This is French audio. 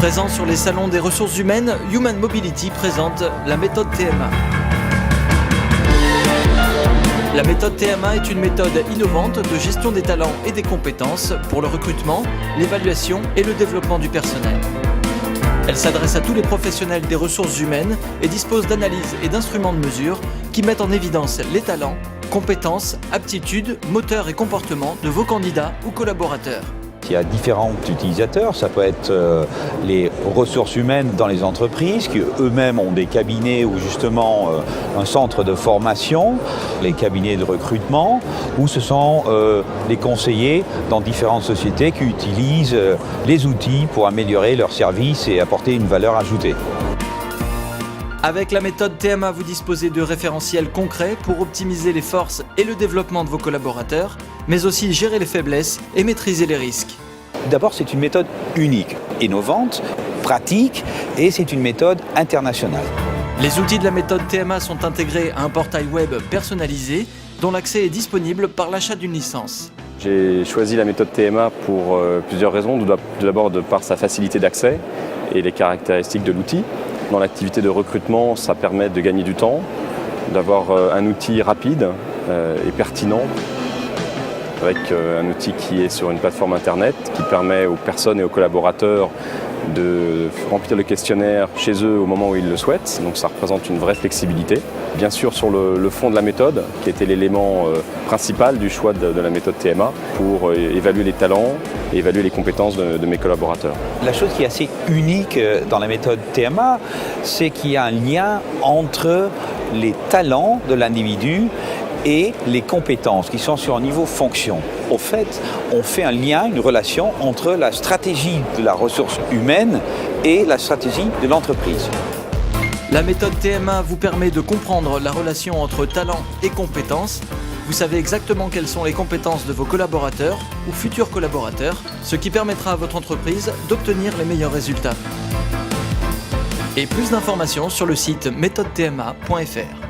Présent sur les salons des ressources humaines, Human Mobility présente la méthode TMA. La méthode TMA est une méthode innovante de gestion des talents et des compétences pour le recrutement, l'évaluation et le développement du personnel. Elle s'adresse à tous les professionnels des ressources humaines et dispose d'analyses et d'instruments de mesure qui mettent en évidence les talents, compétences, aptitudes, moteurs et comportements de vos candidats ou collaborateurs. Il y a différents utilisateurs, ça peut être les ressources humaines dans les entreprises qui eux-mêmes ont des cabinets ou justement un centre de formation, les cabinets de recrutement, ou ce sont les conseillers dans différentes sociétés qui utilisent les outils pour améliorer leurs services et apporter une valeur ajoutée. Avec la méthode TMA, vous disposez de référentiels concrets pour optimiser les forces et le développement de vos collaborateurs, mais aussi gérer les faiblesses et maîtriser les risques. D'abord, c'est une méthode unique, innovante, pratique et c'est une méthode internationale. Les outils de la méthode TMA sont intégrés à un portail web personnalisé dont l'accès est disponible par l'achat d'une licence. J'ai choisi la méthode TMA pour plusieurs raisons. Tout d'abord, de par sa facilité d'accès et les caractéristiques de l'outil. Dans l'activité de recrutement, ça permet de gagner du temps, d'avoir un outil rapide et pertinent, avec un outil qui est sur une plateforme internet, qui permet aux personnes et aux collaborateurs de remplir le questionnaire chez eux au moment où ils le souhaitent. Donc ça représente une vraie flexibilité. Bien sûr sur le fond de la méthode, qui était l'élément principal du choix de la méthode TMA, pour évaluer les talents et évaluer les compétences de mes collaborateurs. La chose qui est assez unique dans la méthode TMA, c'est qu'il y a un lien entre les talents de l'individu et les compétences qui sont sur un niveau fonction. Au fait, on fait un lien, une relation entre la stratégie de la ressource humaine et la stratégie de l'entreprise. La méthode TMA vous permet de comprendre la relation entre talent et compétences. Vous savez exactement quelles sont les compétences de vos collaborateurs ou futurs collaborateurs, ce qui permettra à votre entreprise d'obtenir les meilleurs résultats. Et plus d'informations sur le site méthodetma.fr.